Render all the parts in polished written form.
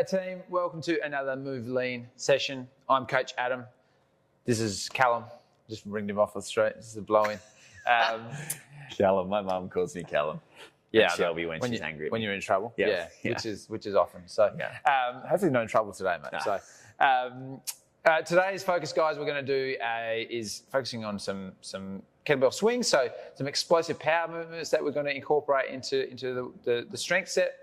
G'day team, welcome to another Move Lean session. I'm Coach Adam. This is Callum. Just ringed him off the street. This is a blow-in. Callum, my mum calls me Callum. Yeah, Shelby when she's angry at when me. you're in trouble. Yeah. Which is often. So hopefully no trouble today, mate. No. So today's focus, guys, we're going to do is focusing on some kettlebell swings. So some explosive power movements that we're going to incorporate into the strength set.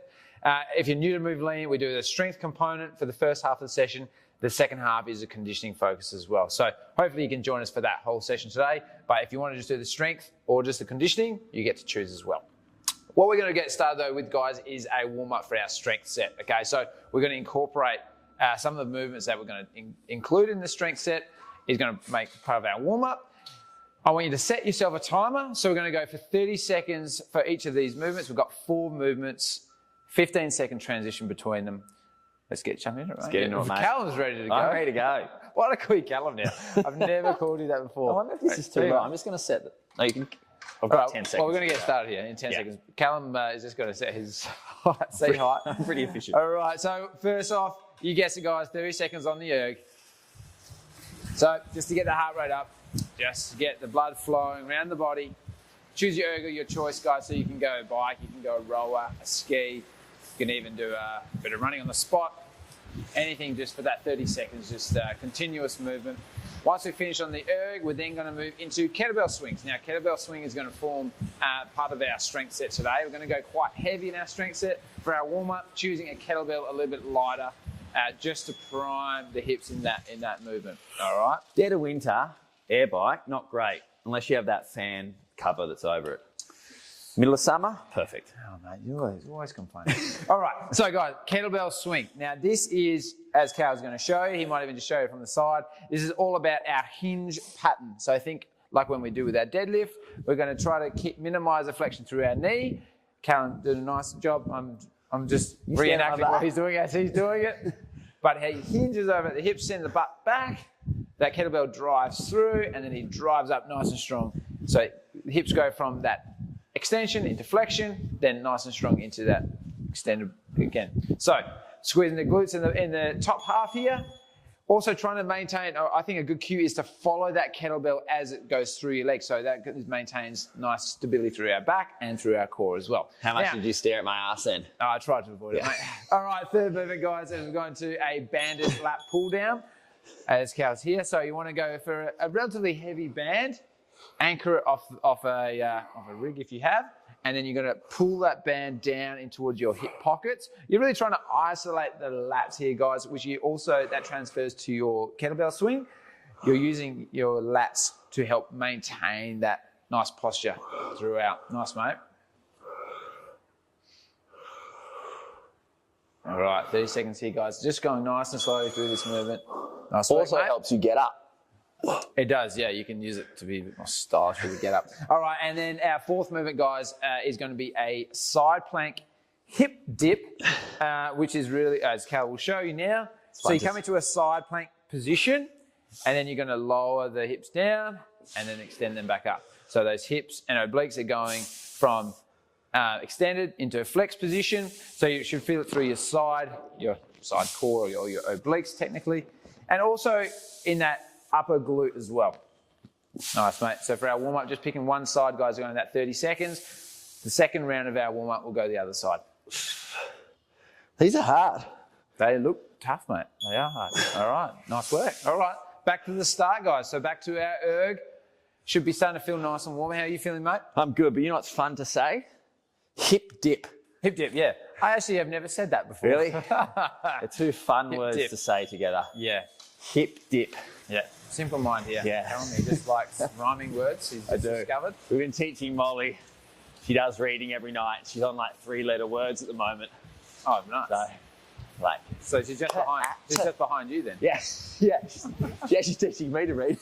If you're new to Move Lean, we do the strength component for the first half of the session. The second half is a conditioning focus as well. So hopefully you can join us for that whole session today. But if you want to just do the strength or just the conditioning, you get to choose as well. What we're going to get started though with, guys, is a warm-up for our strength set. Okay, so we're going to incorporate some of the movements that we're going to include in the strength set is going to make part of our warm-up. I want you to set yourself a timer. So we're going to go for 30 seconds for each of these movements. We've got 4 movements, 15-second transition between them. Let's get jumping into it, right? Let's get into it, mate. Callum's ready to go. I'm ready to go. Why do I call you Callum now? I've never called you that before. I wonder if this is too low. I'm just going to set it. No, you can. I've got 10 seconds. Well, we're going to get started here in 10 seconds. Callum is just going to set his seat height. Pretty efficient. All right, so first off, you guess it, guys, 30 seconds on the erg. So just to get the heart rate up, just to get the blood flowing around the body. Choose your erg of your choice, guys, so you can go a bike, you can go a rower, a ski. You can even do a bit of running on the spot. Anything just for that 30 seconds, just continuous movement. Once we finish on the erg, we're then going to move into kettlebell swings. Now, kettlebell swing is going to form part of our strength set today. We're going to go quite heavy in our strength set for our warm-up, choosing a kettlebell a little bit lighter, just to prime the hips in that movement. All right? Dead of winter, Airbike, not great, unless you have that fan cover that's over it. Middle of summer, perfect. Oh, mate, you're always complaining. All right, so guys, kettlebell swing. Now, this is, as Cal's going to show you, he might even just show you from the side, this is all about our hinge pattern. So I think, like when we do with our deadlift, we're going to try to minimize the flexion through our knee. Cal did a nice job. I'm just reenacting what he's doing as he's doing it. But he hinges over at the hips, send the butt back. That kettlebell drives through, and then he drives up nice and strong. So the hips go from that extension into flexion, then nice and strong into that extended again. So squeezing the glutes in the top half here. Also trying to maintain, I think a good cue is to follow that kettlebell as it goes through your legs. So that maintains nice stability through our back and through our core as well. How much did you stare at my ass then? I tried to avoid it, mate. All right, third movement, guys, is we're going to a banded lat pull down as Cal's here. So you want to go for a relatively heavy band. Anchor it off a rig if you have, and then you're going to pull that band down in towards your hip pockets. You're really trying to isolate the lats here, guys, which that transfers to your kettlebell swing. You're using your lats to help maintain that nice posture throughout. Nice, mate. All right, 30 seconds here, guys. Just going nice and slowly through this movement. Nice work, also mate. helps you get up. It does, yeah. You can use it to be a bit more stylish with the get up. All right, and then our fourth movement, guys, is going to be a side plank hip dip, which is really, as Cal will show you now. So you come into a side plank position, and then you're going to lower the hips down and then extend them back up. So those hips and obliques are going from extended into a flex position. So you should feel it through your side core or your obliques technically. And also in that upper glute as well. Nice, mate. So for our warm-up, just picking one side, guys, going that 30 seconds. The second round of our warm-up will go the other side. These are hard. They look tough, mate. They are hard. All right, nice work. All right, back to the start, guys. So back to our erg. Should be starting to feel nice and warm. How are you feeling, mate? I'm good, but you know what's fun to say? Hip dip. Hip dip, yeah. I actually have never said that before. Really? They're two fun words to say together. Yeah. Hip dip. Yeah. Simple mind here. Yeah. Telling me he just likes rhyming words. He's just discovered. We've been teaching Molly. She does reading every night. She's on like 3-letter words at the moment. Oh, nice. So she's just behind. She's just behind you then. Yeah. She's teaching me to read.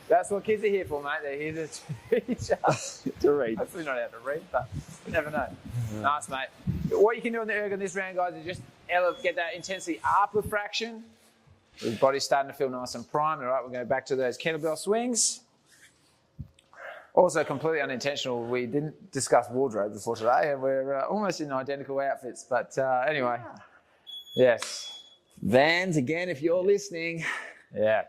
That's what kids are here for, mate. They're here to teach us to read. Hopefully not how to read, but you never know. Nice, mate. What you can do on the erg in this round, guys, is just get that intensity up a fraction. The body's starting to feel nice and primed. All right, we're going back to those kettlebell swings. Also, completely unintentional, we didn't discuss wardrobe before today, and we're almost in identical outfits. But anyway, yes. Vans, again, if you're listening. Yeah.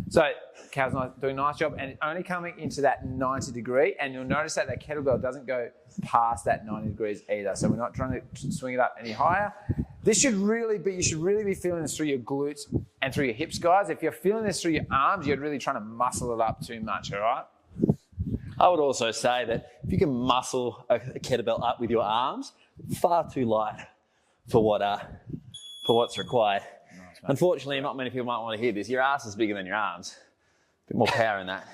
So Cal's doing a nice job, and only coming into that 90 degree, and you'll notice that that kettlebell doesn't go past that 90 degrees either. So we're not trying to swing it up any higher. This should really be, you should really be feeling this through your glutes and through your hips, guys. If you're feeling this through your arms, you're really trying to muscle it up too much, all right? I would also say that if you can muscle a kettlebell up with your arms, far too light for what's required. Nice, unfortunately, not many people might want to hear this. Your ass is bigger than your arms. A bit more power in that.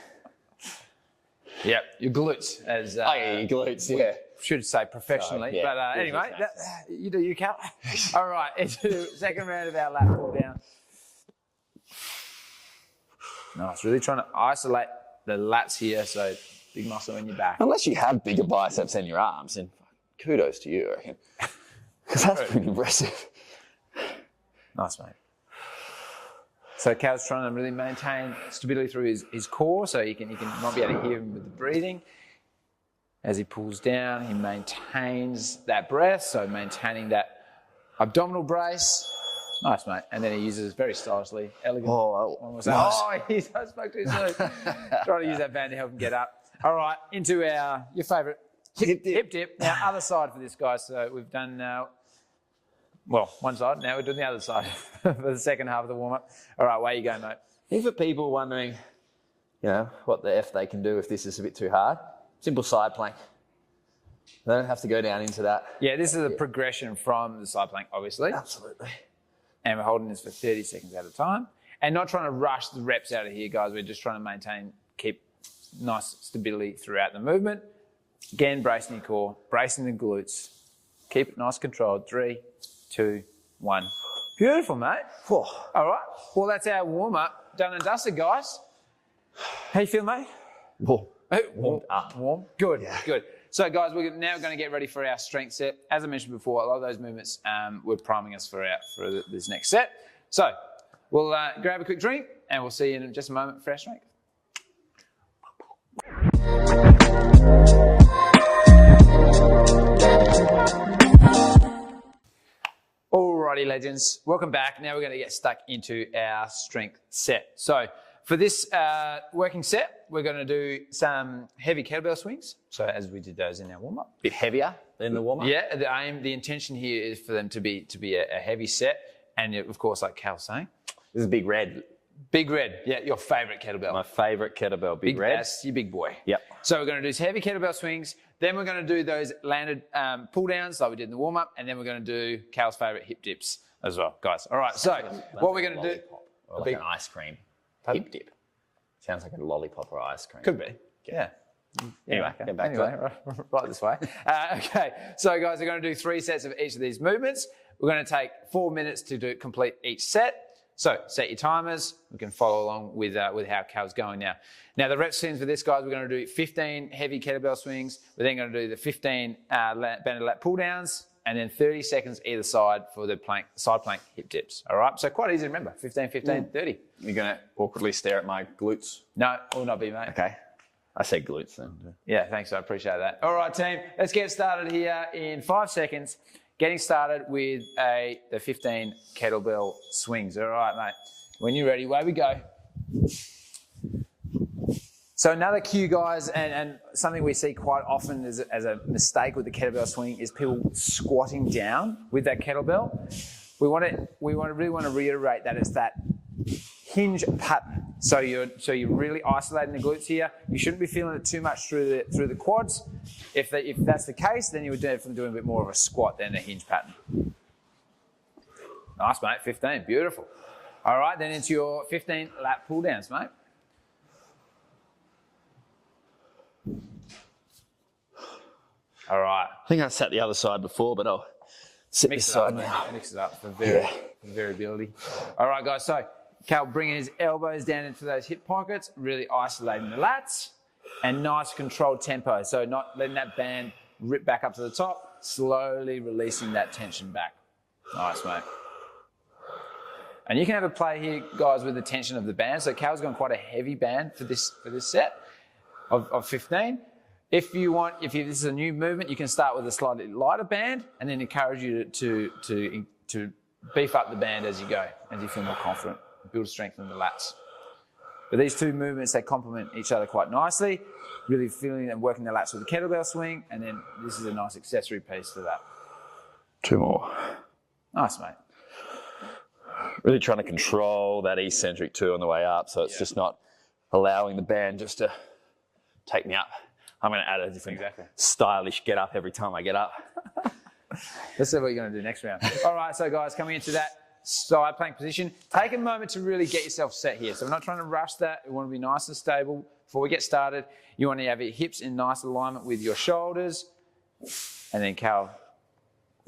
Yep, your glutes. As your glutes, yeah. Should say professionally. So, yeah, but anyway, you do you, Cal. All right, into the second round of our lat pull down. Nice, really trying to isolate the lats here, so big muscle in your back. Unless you have bigger biceps than your arms, then kudos to you, I reckon. Because that's pretty impressive. Nice, mate. So Cal's trying to really maintain stability through his core, so you might be able to hear him with the breathing. As he pulls down, he maintains that breath, so maintaining that abdominal brace. Nice, mate. And then he uses very stylishly, elegant. Oh, nice. I spoke too soon. Trying to use that band to help him get up. All right, into your favourite hip dip. Now, other side for this, guys. So we've done, one side. Now we're doing the other side for the second half of the warm-up. All right, away you go, mate. If for people wondering, what the F they can do if this is a bit too hard, simple side plank. They don't have to go down into that. Yeah, this is a progression from the side plank, obviously. Absolutely. And we're holding this for 30 seconds at a time. And not trying to rush the reps out of here, guys. We're just trying to keep nice stability throughout the movement. Again, bracing your core, bracing the glutes. Keep it nice controlled. 3, 2, 1. Beautiful, mate. Whew. All right. Well, that's our warm-up. Done and dusted, guys. How you feel, mate? Warm. Warm up. Warm? Good, yeah. Good. So, guys, we're now going to get ready for our strength set. As I mentioned before, a lot of those movements were priming us for this next set. So, we'll grab a quick drink, and we'll see you in just a moment for our strength. Alrighty, legends. Welcome back. Now we're going to get stuck into our strength set. So, for this working set, we're going to do some heavy kettlebell swings. So as we did those in our warm-up. Bit heavier than the warm-up? Yeah, the intention here is for them to be a heavy set. And of course, like Cal's saying. This is Big Red. Big Red, yeah, your favourite kettlebell. My favourite kettlebell, Big Red. That's your big boy. Yep. So we're going to do heavy kettlebell swings. Then we're going to do those landed pull downs like we did in the warm-up. And then we're going to do Cal's favourite hip dips as well, guys. All right, so what we're going to do. Or like an ice cream. Hip dip. Sounds like a lollipop or ice cream. Could be. Yeah. Anyway, get back to it. Right this way. Okay, so guys, we're going to do 3 sets of each of these movements. We're going to take 4 minutes to complete each set. So set your timers. We can follow along with how Cal's going now. Now the rep swings for this, guys, we're going to do 15 heavy kettlebell swings. We're then going to do the 15 banded lat pull downs, and then 30 seconds either side for the side plank hip dips. All right, so quite easy to remember. 15, 15, 30. You're going to awkwardly stare at my glutes? No, will not be, mate. Okay. I said glutes then. Yeah, thanks. I appreciate that. All right, team. Let's get started here in 5 seconds. Getting started with the 15 kettlebell swings. All right, mate. When you're ready, away we go. So another cue, guys, and something we see quite often as a mistake with the kettlebell swing is people squatting down with that kettlebell. We really want to reiterate that it's that hinge pattern. So you're really isolating the glutes here. You shouldn't be feeling it too much through the quads. If that's the case, then you would definitely do a bit more of a squat than a hinge pattern. Nice, mate. 15. Beautiful. All right, then into your 15 lat pull downs, mate. All right. I think I sat the other side before, but I'll sit this side now. Mix it up for variability. All right, guys. So Cal bringing his elbows down into those hip pockets, really isolating the lats, and nice controlled tempo. So not letting that band rip back up to the top, slowly releasing that tension back. Nice, mate. And you can have a play here, guys, with the tension of the band. So Cal's gone quite a heavy band for this set of 15. If this is a new movement, you can start with a slightly lighter band and then encourage you to beef up the band as you go, as you feel more confident, build strength in the lats. But these two movements, they complement each other quite nicely, really feeling and working the lats with the kettlebell swing, and then this is a nice accessory piece to that. 2 more. Nice, mate. Really trying to control that eccentric too on the way up, so it's just not allowing the band just to take me up. I'm going to add a different stylish get up every time I get up. Let's see what you're going to do next round. All right, so guys, coming into that side plank position, take a moment to really get yourself set here. So we're not trying to rush that. We want to be nice and stable. Before we get started, you want to have your hips in nice alignment with your shoulders. And then, Cal,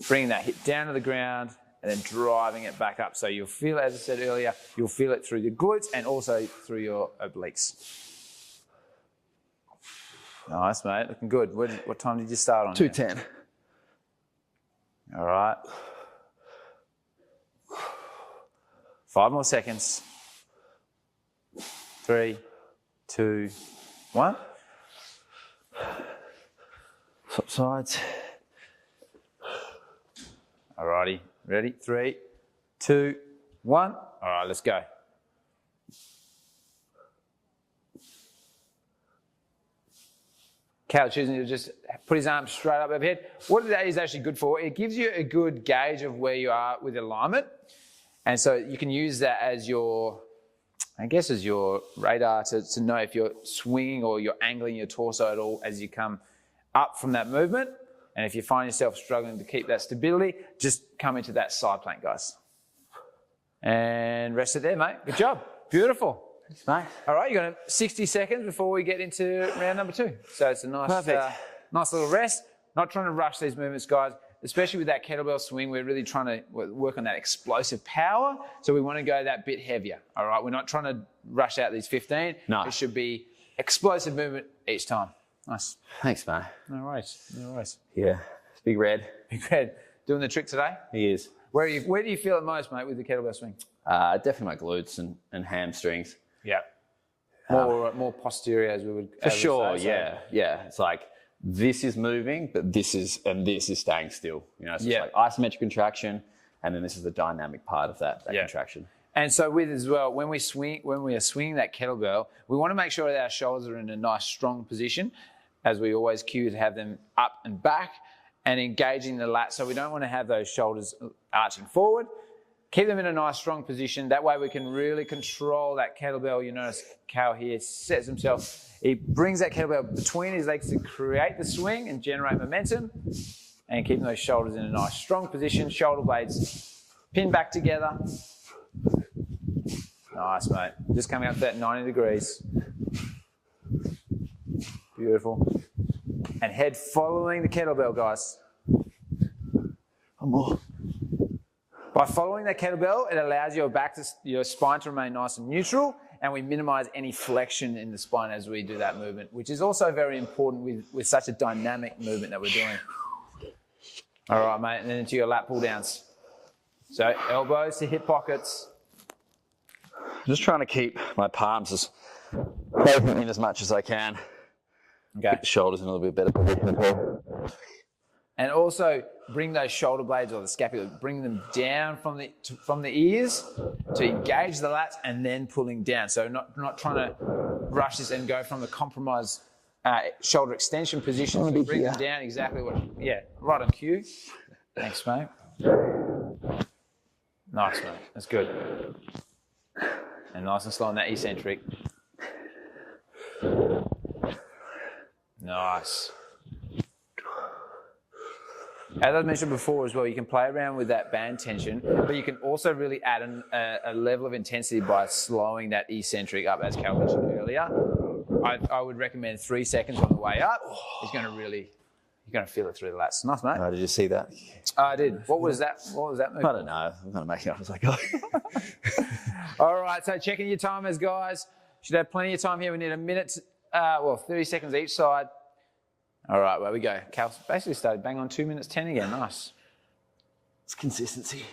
bringing that hip down to the ground and then driving it back up. So you'll feel, as I said earlier, you'll feel it through the glutes and also through your obliques. Nice, mate. Looking good. What time did you start on? 2:10. All right. 5 more seconds. 3, 2, 1. Swap sides. All righty. Ready? 3, 2, 1. All right, let's go. Cal choosing to just put his arms straight up overhead. What that is actually good for, it gives you a good gauge of where you are with alignment. And so you can use that as your, I guess, as your radar to know if you're swinging or you're angling your torso at all as you come up from that movement. And if you find yourself struggling to keep that stability, just come into that side plank, guys. And rest it there, mate. Good job. Beautiful. Thanks, mate. All right, you've got 60 seconds before we get into round number 2. So it's a nice, nice little rest. Not trying to rush these movements, guys. Especially with that kettlebell swing, we're really trying to work on that explosive power. So we want to go that bit heavier. All right, we're not trying to rush out these 15. No. It should be explosive movement each time. Nice. Thanks, mate. No worries. No worries. Yeah, it's Big Red. Big Red. Doing the trick today? He is. Where do you feel it most, mate, with the kettlebell swing? Definitely my glutes and hamstrings. Yeah. More posterior, as we would. For sure, yeah. It's like this is moving, but this is staying still. You know, so it's like isometric contraction, and then this is the dynamic part of that contraction. And so with as well, when we are swinging that kettlebell, we want to make sure that our shoulders are in a nice strong position, as we always cue to have them up and back and engaging the lats. So we don't want to have those shoulders arching forward. Keep them in a nice strong position. That way we can really control that kettlebell. You notice Cal here sets himself. He brings that kettlebell between his legs to create the swing and generate momentum, and keeping those shoulders in a nice strong position. Shoulder blades pinned back together. Nice, mate. Just coming up to that 90 degrees. Beautiful. And head following the kettlebell, guys. One more. By following that kettlebell, it allows your spine to remain nice and neutral, and we minimize any flexion in the spine as we do that movement, which is also very important with such a dynamic movement that we're doing. All right, mate, and then into your lat pull downs. So elbows to hip pockets. Just trying to keep my palms as open in as much as I can. Okay. Keep the shoulders in a little bit better position. And also bring those shoulder blades or the scapula, bring them down from the ears to engage the lats and then pulling down. So not trying to rush this and go from the compromised shoulder extension position. So bring them down exactly right on cue. Thanks, mate. Nice, mate. That's good. And nice and slow on that eccentric. Nice. As I mentioned before as well, you can play around with that band tension, but you can also really add a level of intensity by slowing that eccentric up, as Cal mentioned earlier. I would recommend 3 seconds on the way up. You're going to feel it through the lats. Nice, mate. Oh, did you see that? I did. What was that move? I don't know. I'm going to make it up as I go. All right, so checking your timers, guys. Should have plenty of time here. We need a minute, 30 seconds each side. All right, where we go. Cal basically started bang on 2 minutes 10 again. Nice. It's consistency.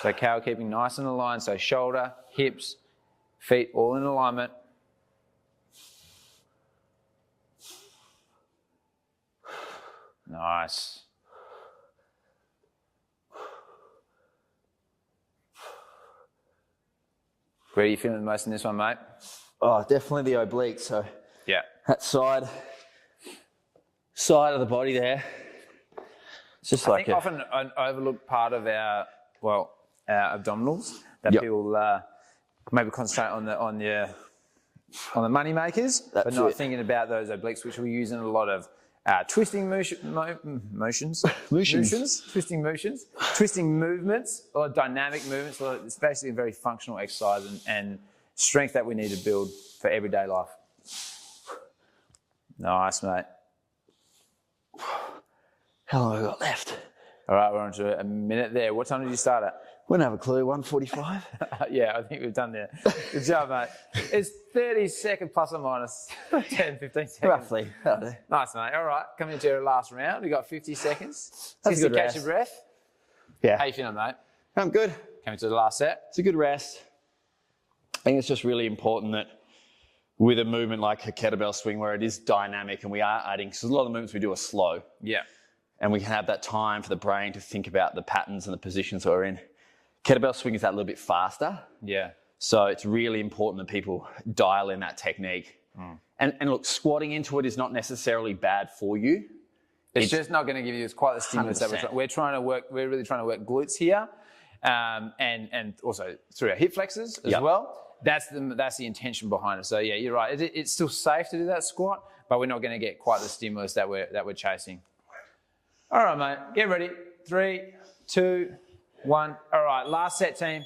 So Cal keeping nice and aligned. So shoulder, hips, feet all in alignment. Nice. Where are you feeling the most in this one, mate? Oh, definitely the oblique. So Yeah. that side of the body there. It's just I like think often an overlooked part of our abdominals that people maybe concentrate on the money makers, but not thinking about those obliques, which we use in a lot of twisting motions, twisting movements, or dynamic movements. So it's basically a very functional exercise and strength that we need to build for everyday life. Nice, mate. How long have I got left? All right, we're on to a minute there. What time did you start at? Wouldn't have a clue. 1:45. Yeah, I think we've done there. Good job, mate. It's 30 seconds plus or minus 10, 15 seconds. Roughly. Nice, mate. All right, coming into your last round. We've got 50 seconds. That's a good catch rest. your breath. Yeah. How you feeling, mate? I'm good. Coming to the last set. It's a good rest. I think it's just really important that with a movement like a kettlebell swing where it is dynamic and we are adding, because a lot of the movements we do are slow. Yeah. And we can have that time for the brain to think about the patterns and the positions that we're in. Kettlebell swing is that little bit faster. Yeah. So it's really important that people dial in that technique. And look, squatting into it is not necessarily bad for you. It's just not going to give you quite the stimulus that we're trying to work. We're really trying to work glutes here, and also through our hip flexors as well. That's the intention behind it. So yeah, you're right. It's still safe to do that squat, but we're not going to get quite the stimulus that we're chasing. All right, mate. Get ready. 3, 2, 1. All right, last set, team.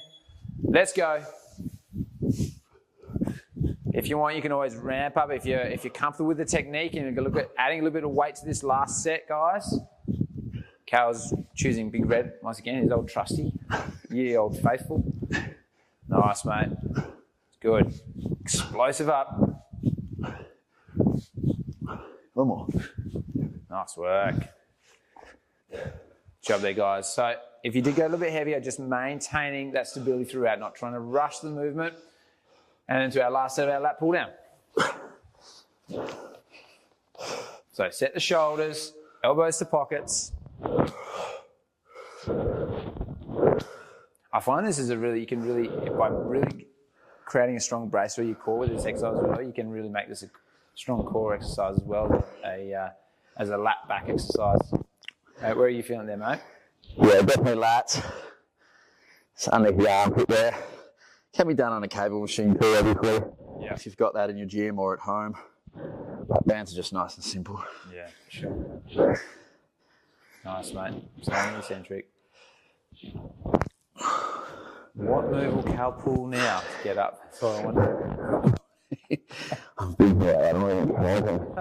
Let's go. If you want, you can always ramp up if you're comfortable with the technique, and you can look at adding a little bit of weight to this last set, guys. Cal's choosing Big Red once again, his old trusty. Yeah, old faithful. Nice, mate. Good. Explosive up. One more. Nice work. Job there, guys. So if you did go a little bit heavier, just maintaining that stability throughout, not trying to rush the movement. And into our last set of our lat pull down. So set the shoulders, elbows to pockets. I find this is by really creating a strong brace through your core with this exercise as well, you can really make this a strong core exercise as well as a lat back exercise. Where are you feeling there, mate? Yeah, definitely lats. It's underneath the armpit there. Can be done on a cable machine too, obviously. Yeah. If you've got that in your gym or at home. But bands are just nice and simple. Yeah, sure. Nice, mate. Staying eccentric. What move will Cal pull now to get up? That's what I wonder. I'm big here. I don't even know.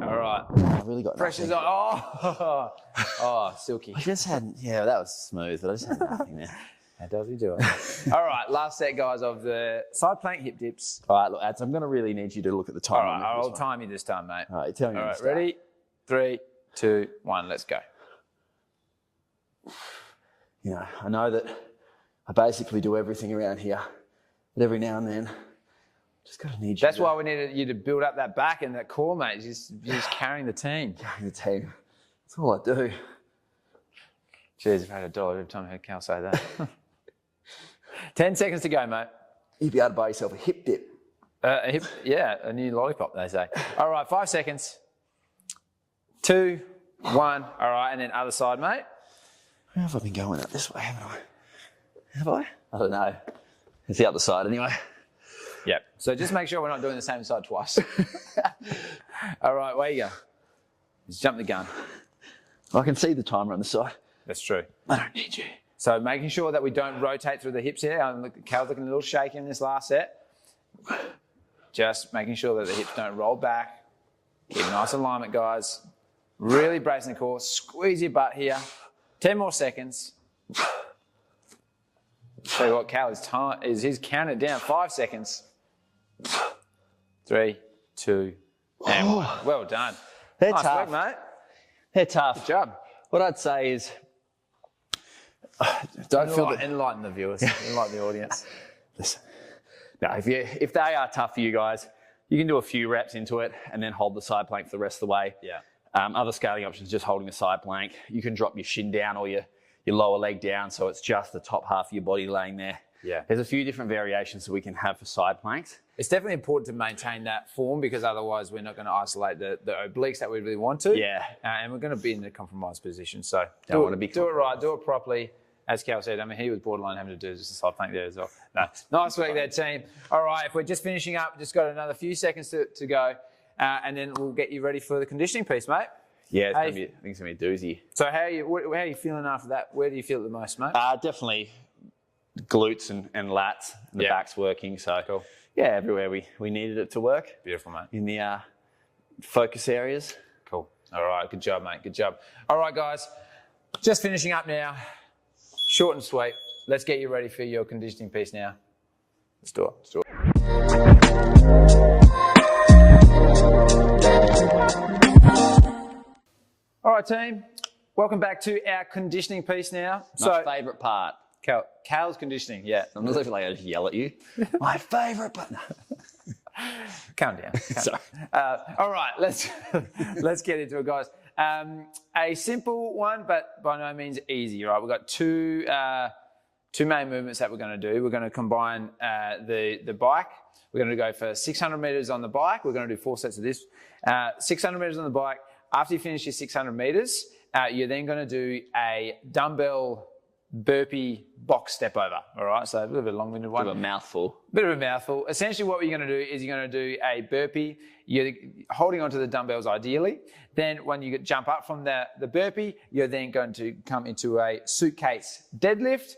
All right. I really got pressure's on. Oh, silky. I just had, that was smooth, but I just had nothing there. How does he do it? All right, last set, guys, of the side plank hip dips. All right, look, Ads, I'm going to really need you to look at the time. All right, I'll time you this time, mate. All right, tell me. All right, ready? 3, 2, 1, let's go. You know, I know that I basically do everything around here, but every now and then, just got to need you. That's why we needed you to build up that back and that core, mate. You're just carrying the team. Carrying the team. That's all I do. Jeez, I've had a dollar every time I heard Cal say that. 10 seconds to go, mate. You'd be able to buy yourself a hip dip. A new lollipop, they say. All right, 5 seconds. 2, 1. All right, and then other side, mate. How have I been going out this way, haven't I? Have I? I don't know. It's the other side anyway. Yep. So just make sure we're not doing the same side twice. All right, where you go? Just jump the gun. I can see the timer on the side. That's true. I don't need you. So making sure that we don't rotate through the hips here. Cal's looking a little shaky in this last set. Just making sure that the hips don't roll back. Keep nice alignment, guys. Really bracing the core. Squeeze your butt here. 10 more seconds. Tell you what, Cal he's counted down. 5 seconds. 3, 2, and 1. Well done. They're nice tough. work, mate. They're tough. Good job. What I'd say is, enlighten the viewers, enlighten the audience. Listen, no, if they are tough for you guys, you can do a few reps into it and then hold the side plank for the rest of the way. Yeah. Other scaling options, just holding the side plank. You can drop your shin down or your lower leg down, so it's just the top half of your body laying there. Yeah. There's a few different variations that we can have for side planks. It's definitely important to maintain that form because otherwise we're not going to isolate the obliques that we really want to. Yeah. And we're going to be in a compromised position. So Don't want to be do it right, do it properly. As Cal said, I mean, he was borderline having to do just a side plank there as well. No, nice work there, team. All right, if we're just finishing up, just got another few seconds to go, and then we'll get you ready for the conditioning piece, mate. Yeah, I think it's going to be a doozy. So how are you feeling after that? Where do you feel it the most, mate? Definitely glutes and lats, and the back's working. So, cool. Yeah, everywhere we needed it to work. Beautiful, mate. In the focus areas. Cool. All right, good job, mate. Good job. All right, guys, just finishing up now. Short and sweet. Let's get you ready for your conditioning piece now. Let's do it. Let's do it. All right, team. Welcome back to our conditioning piece now. My favourite part. Cal's conditioning, yeah. I'm not like I just yell at you. My favourite part. Calm down. Sorry. All right, let's get into it, guys. A simple one, but by no means easy. Right, we've got two main movements that we're going to do. We're going to combine the bike. We're going to go for 600 meters on the bike. We're going to do 4 sets of this. 600 meters on the bike. After you finish your 600 meters, you're then going to do a dumbbell burpee box step over. All right, so a bit of a long-winded one. Bit of a mouthful. Bit of a mouthful. Essentially what you're going to do is you're going to do a burpee. You're holding onto the dumbbells ideally. Then when you jump up from the burpee, you're then going to come into a suitcase deadlift.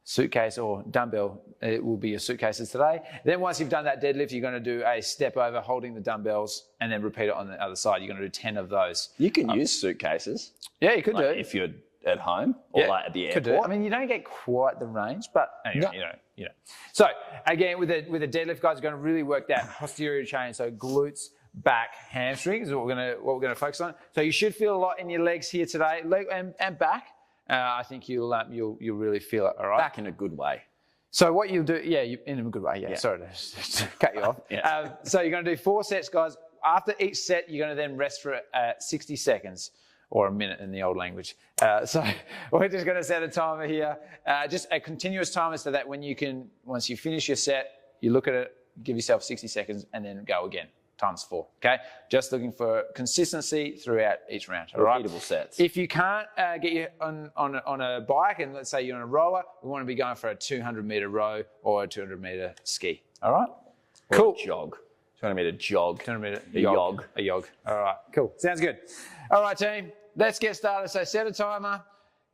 Suitcase or dumbbell, it will be your suitcases today. Then once you've done that deadlift, you're going to do a step over holding the dumbbells and then repeat it on the other side. You're going to do 10 of those. You can use suitcases. Yeah, you could do. If you're at home or like at the airport. Could do. I mean, you don't get quite the range, but anyway, you know. So again, with a deadlift, guys, you're going to really work that posterior chain. So glutes, back, hamstrings is what we're going to focus on. So you should feel a lot in your legs here today, leg and back. I think you'll really feel it. All right. Back in a good way. So what you'll do, in a good way. Yeah. Sorry to cut you off. Yeah. So you're going to do 4 sets, guys. After each set, you're going to then rest for 60 seconds. Or a minute in the old language. So we're just going to set a timer here. Just a continuous timer so that once you finish your set, you look at it, give yourself 60 seconds, and then go again, times 4, okay? Just looking for consistency throughout each round, all right? Repeatable sets. If you can't get you on a bike, and let's say you're on a rower, we want to be going for a 200-meter row or a 200-meter ski, all right? Cool. Jog. 200-meter jog. 200-meter jog. A jog. All right, cool. Sounds good. All right, team. Let's get started. So set a timer.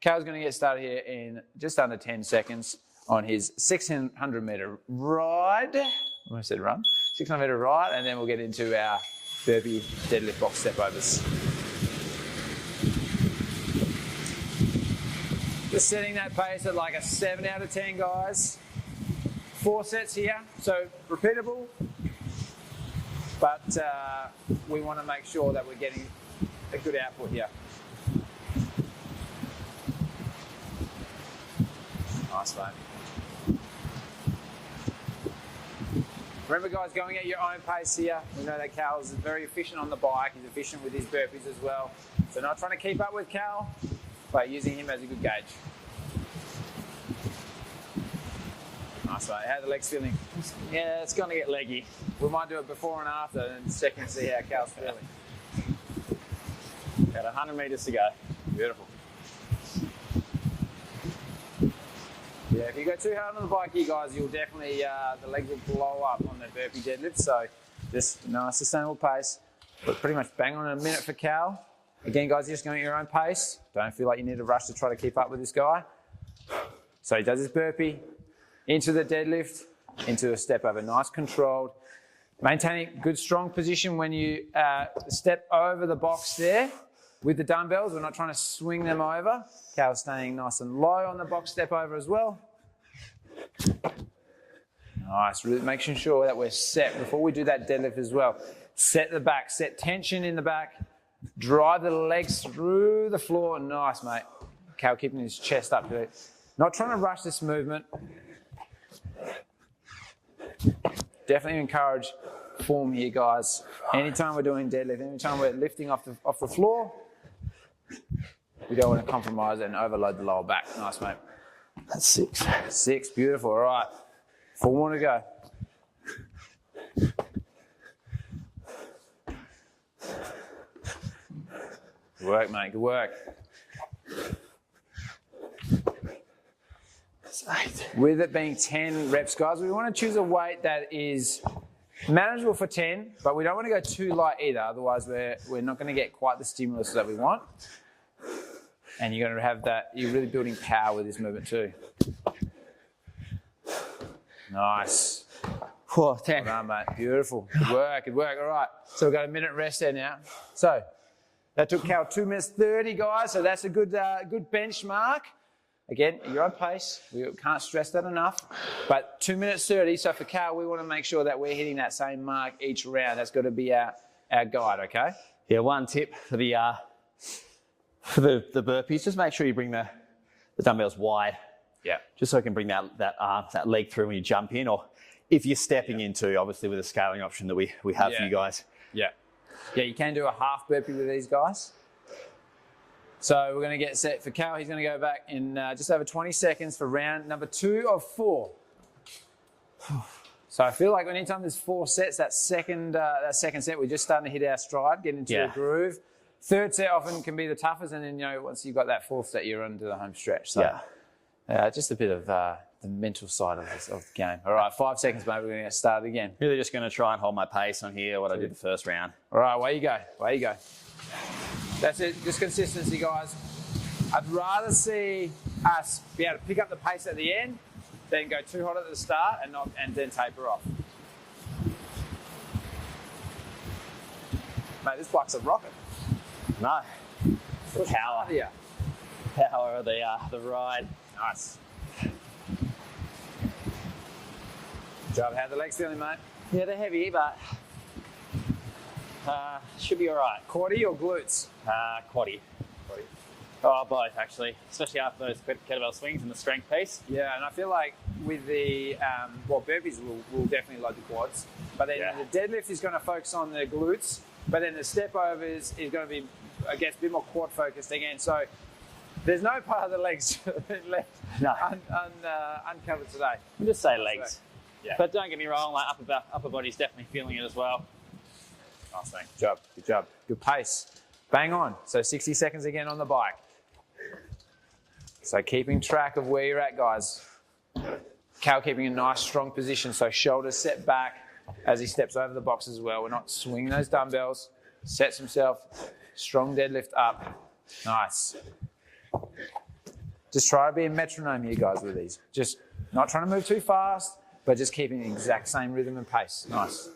Cal's going to get started here in just under 10 seconds on his 600-meter ride. I said run. 600-meter ride, and then we'll get into our burpee deadlift box step overs. Just setting that pace at like a 7 out of 10, guys. 4 sets here, so repeatable. But we want to make sure that we're getting a good output here. Nice, mate. Remember, guys, going at your own pace here. We know that Cal is very efficient on the bike. He's efficient with his burpees as well. So not trying to keep up with Cal, but using him as a good gauge. Nice, mate. How are the legs feeling? Yeah, it's going to get leggy. We might do it before and after and check and see how Cal's feeling. Got 100 meters to go. Beautiful. Yeah, if you go too hard on the bike here, guys, you'll definitely, the legs will blow up on the burpee deadlift. So just nice, sustainable pace. We're pretty much bang on a minute for Cal. Again, guys, you're just going at your own pace. Don't feel like you need to rush to try to keep up with this guy. So he does his burpee, into the deadlift, into a step over. Nice, controlled. Maintaining good, strong position when you step over the box there with the dumbbells. We're not trying to swing them over. Cal's staying nice and low on the box step over as well. Nice, really making sure that we're set before we do that deadlift as well. Set the back, set tension in the back. Drive the legs through the floor. Nice, mate. Cal keeping his chest up to it. Not trying to rush this movement. Definitely encourage form here, guys. Anytime we're doing deadlift, anytime we're lifting off the floor, we don't want to compromise and overload the lower back. Nice, mate. That's 6. 6, beautiful. All right, 4 more to go. Good work, mate. Good work. That's 8. With it being 10 reps, guys, we want to choose a weight that is manageable for 10, but we don't want to go too light either. Otherwise, we're not going to get quite the stimulus that we want. And you're going to have that, you're really building power with this movement too. Nice. Whoa, 10. Well done, mate. Beautiful. Good work, good work. All right. So we've got a minute rest there now. So that took Cal 2 minutes 30, guys. So that's a good benchmark. Again, at your own pace. We can't stress that enough. But 2 minutes 30. So for Cal, we want to make sure that we're hitting that same mark each round. That's got to be our guide, okay? Yeah, one tip for the burpees, just make sure you bring the dumbbells wide. Yeah. Just so you can bring that leg through when you jump in, or if you're stepping into, obviously with a scaling option that we have for you guys. Yeah. Yeah, you can do a half burpee with these guys. So we're going to get set for Cal. He's going to go back in just over 20 seconds for round number 2 of 4. So I feel like anytime there's 4 sets, that second set, we're just starting to hit our stride, get into a groove. Third set often can be the toughest, and then, once you've got that 4th set, you're onto the home stretch. So just a bit of the mental side of the game. All right, 5 seconds, mate. We're going to get started again. Really just going to try and hold my pace on here, what I did the first round. All right, away you go. Away you go. That's it. Just consistency, guys. I'd rather see us be able to pick up the pace at the end than go too hot at the start and then taper off. Mate, this bloke's a rocket. No. Power. Yeah. Power of the ride. Nice. Good job. How are the legs feeling, mate? Yeah, they're heavy, but should be all right. Quaddy or glutes? Quaddy. Oh, both actually, especially after those kettlebell swings and the strength piece. Yeah, and I feel like with the burpees will definitely load the quads, but then the deadlift is going to focus on the glutes, but then the step overs is going to be, I guess, a bit more quad focused again. So there's no part of the legs left uncovered today. We'll just say legs. Yeah. But don't get me wrong, like upper body's definitely feeling it as well. Nice, mate. Good job. Good job. Good pace. Bang on. So 60 seconds again on the bike. So keeping track of where you're at, guys. Cal keeping a nice strong position, so shoulders set back as he steps over the box as well. We're not swinging those dumbbells. Sets himself. Strong deadlift up. Nice. Just try to be a metronome here, guys, with these. Just not trying to move too fast, but just keeping the exact same rhythm and pace. Nice.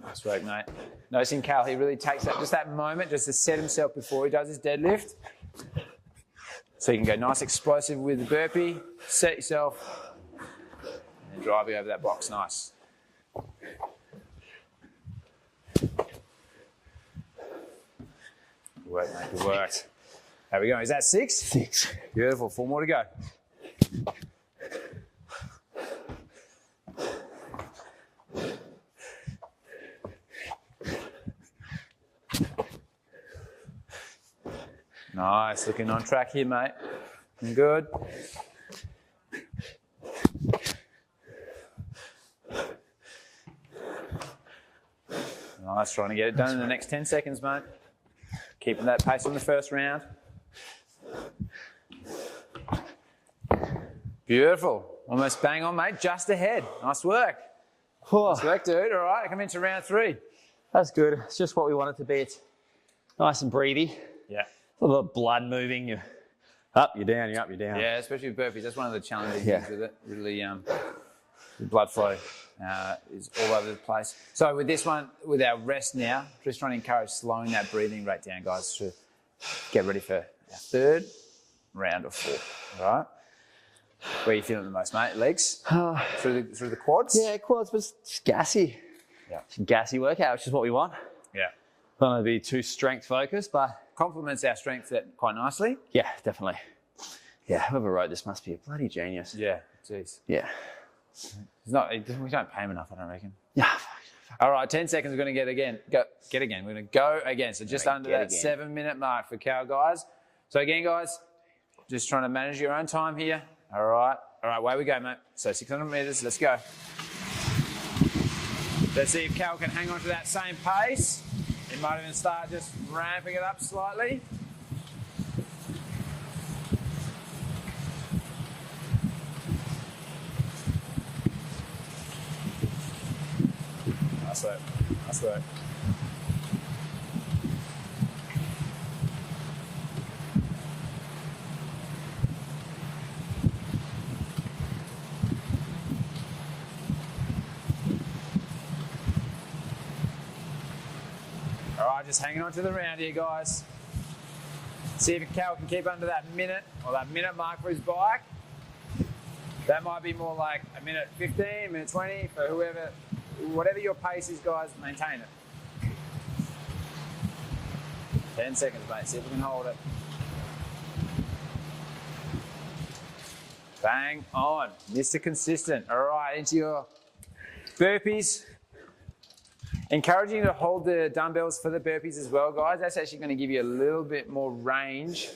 Nice work, mate. Noticing Cal, he really takes that moment just to set himself before he does his deadlift. So you can go nice explosive with the burpee, set yourself, and then driving over that box. Nice. Good work, mate. Good work. How we going? Is that 6? 6. Beautiful. 4 more to go. Nice, looking on track here, mate. Looking good. Nice, trying to get it done in the next 10 seconds, mate. Keeping that pace on the first round. Beautiful. Almost bang on, mate. Just ahead. Nice work. Nice work, dude. All right, come into round 3. That's good. It's just what we want it to be. It's nice and breathy. Yeah. A little bit of blood moving. You're up, you're down, you're up, you're down. Yeah, especially with burpees. That's one of the challenging things with it. Really, the blood flow is all over the place. So with this one, with our rest now, just trying to encourage slowing that breathing rate down, guys, to get ready for our 3rd round of 4. All right? Where are you feeling the most, mate? Legs? Through the quads? Yeah, quads, but it's gassy. Yeah. It's a gassy workout, which is what we want. Yeah. Don't want to be too strength focused, but complements our strength set quite nicely. Yeah, definitely. Yeah, whoever wrote this must be a bloody genius. Yeah, jeez. Yeah. It's not, we don't pay him enough, I don't reckon. Yeah. All right, 10 seconds, we're going to get again. Get again. We're going to go again. So just under that 7-minute mark for Cal, guys. So again, guys, just trying to manage your own time here. All right, away we go, mate. So 600 meters, let's go. Let's see if Cal can hang on to that same pace. He might even start just ramping it up slightly. Nice work. Nice work. All right, just hanging on to the round here, guys. See if Cal can keep under that minute or that minute mark for his bike. That might be more like a minute 15, minute 20 for whoever. Whatever your pace is, guys, maintain it. 10 seconds, mate. See if we can hold it. Bang on. Mr. Consistent. All right, into your burpees. Encouraging you to hold the dumbbells for the burpees as well, guys. That's actually going to give you a little bit more range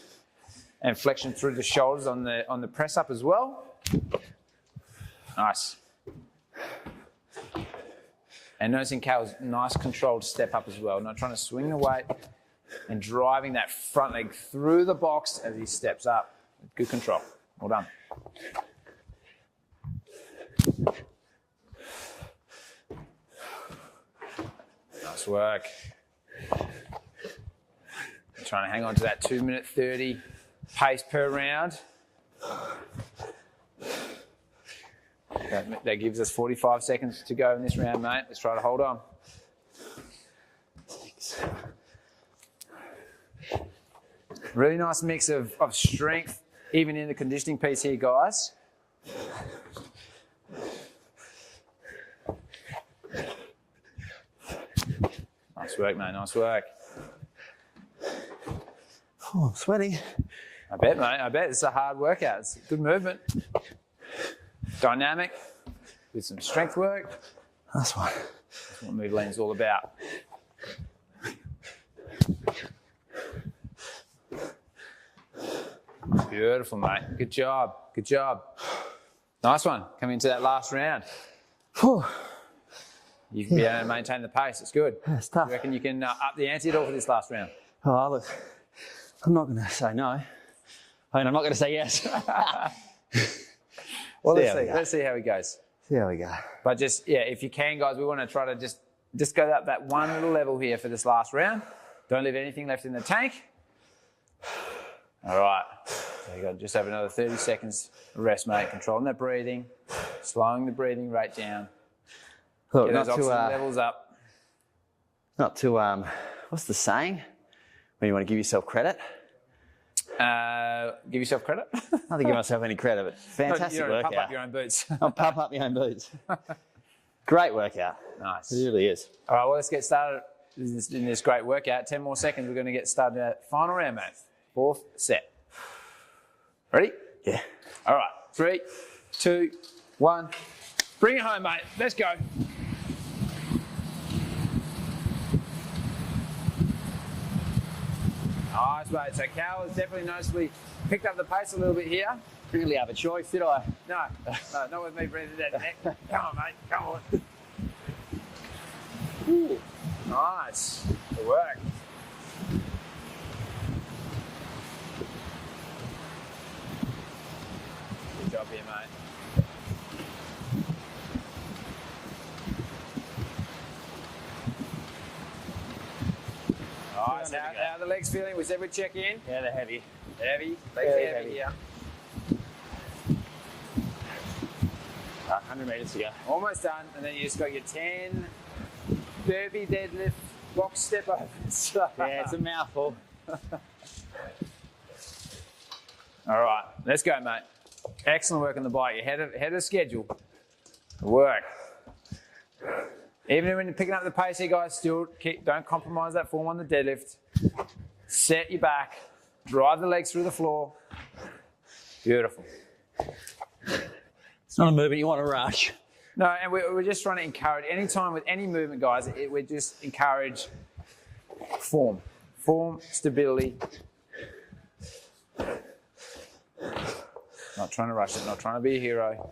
and flexion through the shoulders on the press up as well. Nice. And noticing Cal's nice controlled step up as well, not trying to swing the weight and driving that front leg through the box as he steps up. Good control. Well done. Nice work. Trying to hang on to that 2-minute 30 pace per round. That gives us 45 seconds to go in this round, mate. Let's try to hold on. Really nice mix of strength, even in the conditioning piece here, guys. Nice work, mate. Nice work. Oh, I'm sweating. I bet, mate. I bet. It's a hard workout. It's good movement. Dynamic, with some strength work. That's one. That's what Move Lean's all about. Beautiful, mate. Good job. Good job. Nice one. Coming into that last round. Whew. You can be able to maintain the pace. It's good. That's tough. You reckon you can up the ante at all for this last round? Oh, look, I'm not going to say no. I mean, I'm not going to say yes. Well, let's see how he goes. See how we go. But just, yeah, if you can, guys, we want to try to just go up that one little level here for this last round. Don't leave anything left in the tank. All right. So you got just have another 30 seconds rest, mate. Controlling that breathing, slowing the breathing rate down. Look, Get not those too, oxygen levels up. Not too, what's the saying when you want to give yourself credit? Give yourself credit? Not to give myself any credit, but fantastic you workout. Pump up your own boots. I'll pump up my own boots. Great workout. Nice. It really is. All right, well, let's get started in this great workout. 10 more seconds. We're going to get started at final round, mate. 4th set. Ready? Yeah. All right. 3, 2, 1. Bring it home, mate. Let's go. Nice, mate. So Cal has definitely noticeably picked up the pace a little bit here. Didn't really have a choice, did I? No, not with me breathing that neck. Come on, mate. Come on. Ooh, nice. Good work. Good job here, mate. Nice. How are the legs feeling? Was every check in? Yeah, they're heavy. Heavy. Legs Very heavy heavy. here. 100 metres to go. Almost done. And then you just got your 10 burpee deadlift box step overs. Yeah, it's a mouthful. All right, let's go, mate. Excellent work on the bike. You're ahead of schedule. Good work. Even when you're picking up the pace here, guys, still don't compromise that form on the deadlift. Set your back. Drive the legs through the floor. Beautiful. It's not a movement you want to rush. No, and we're just trying to encourage, anytime with any movement, guys, we just encourage form, stability. Not trying to rush it, not trying to be a hero.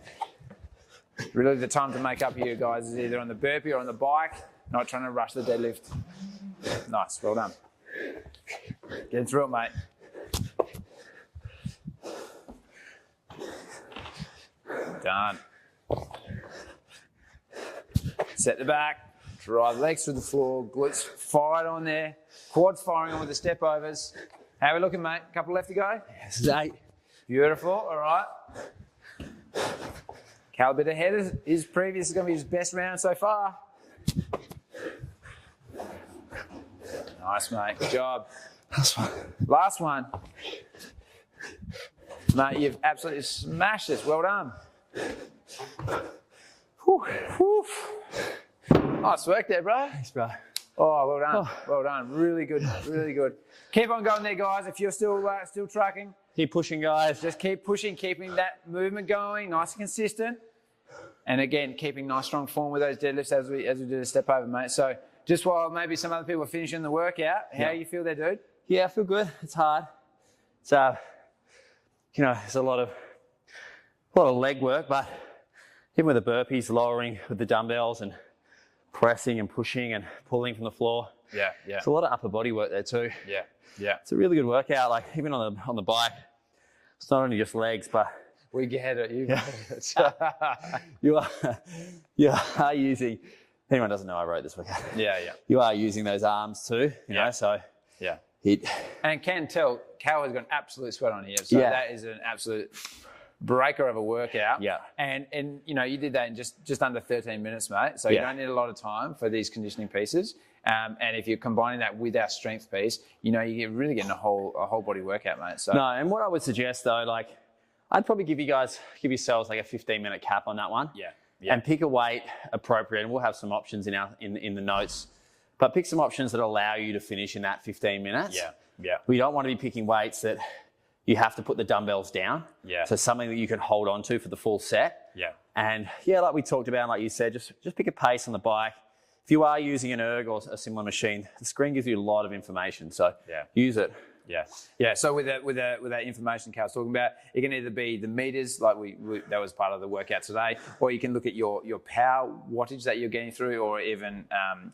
Really the time to make up here, guys, is either on the burpee or on the bike, not trying to rush the deadlift. Nice, well done. Getting through it, mate. Done. Set the back, drive legs through the floor, glutes fired on there, quads firing on with the step overs. How are we looking, mate? A couple left to go? This is 8. Beautiful, all right. Cal a bit ahead of his previous, is going to be his best round so far. Nice, mate, good job. Last one. Mate, you've absolutely smashed this, well done. Whew, whew. Nice work there, bro. Thanks, bro. Oh, well done, well done. Really good, really good. Keep on going there, guys. If you're still tracking, Keep pushing, guys. just keep pushing, keeping that movement going, nice and consistent. And again, keeping nice, strong form with those deadlifts as we do the step over, mate. So just while maybe some other people are finishing the workout, how you feel there, dude? Yeah, I feel good. It's hard. It's you know, there's a lot of leg work, but even with the burpees, lowering with the dumbbells and pressing and pushing and pulling from the floor. Yeah. It's a lot of upper body work there too. Yeah. It's a really good workout. Like even on the bike, it's not only just legs, but We get it. you are using. Anyone doesn't know I wrote this workout. Yeah. You are using those arms too. You know, so Yeah. it. And can tell, Cal has got an absolute sweat on here. So that is an absolute breaker of a workout. Yeah. And you know, you did that in just under 13 minutes, mate. So you don't need a lot of time for these conditioning pieces. And if you're combining that with our strength piece, you know, you're really getting a whole body workout, mate. So No, and what I would suggest though, like, I'd probably give yourselves like a 15-minute cap on that one. Yeah. And pick a weight appropriate, and we'll have some options in the notes. But pick some options that allow you to finish in that 15 minutes. Yeah. We don't want to be picking weights that you have to put the dumbbells down. Yeah. So something that you can hold on to for the full set. Yeah. And like we talked about, like you said, just pick a pace on the bike. If you are using an Erg or a similar machine, the screen gives you a lot of information. So use it. Yeah. So with that information Cal's talking about, it can either be the meters, like that was part of the workout today, or you can look at your power wattage that you're getting through, or even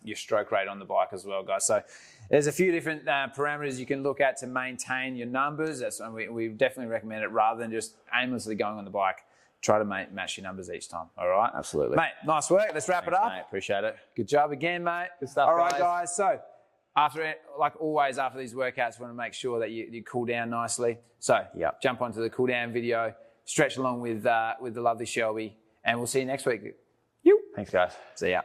your stroke rate on the bike as well, guys. So there's a few different parameters you can look at to maintain your numbers. And we definitely recommend it rather than just aimlessly going on the bike. Try to match your numbers each time. All right. Absolutely, mate. Nice work. Let's wrap it up. Mate, appreciate it. Good job again, mate. Good stuff. All right, guys. So after these workouts, we want to make sure that you cool down nicely. So jump onto the cool down video, stretch along with the lovely Shelby, and we'll see you next week. Thanks, guys. See ya.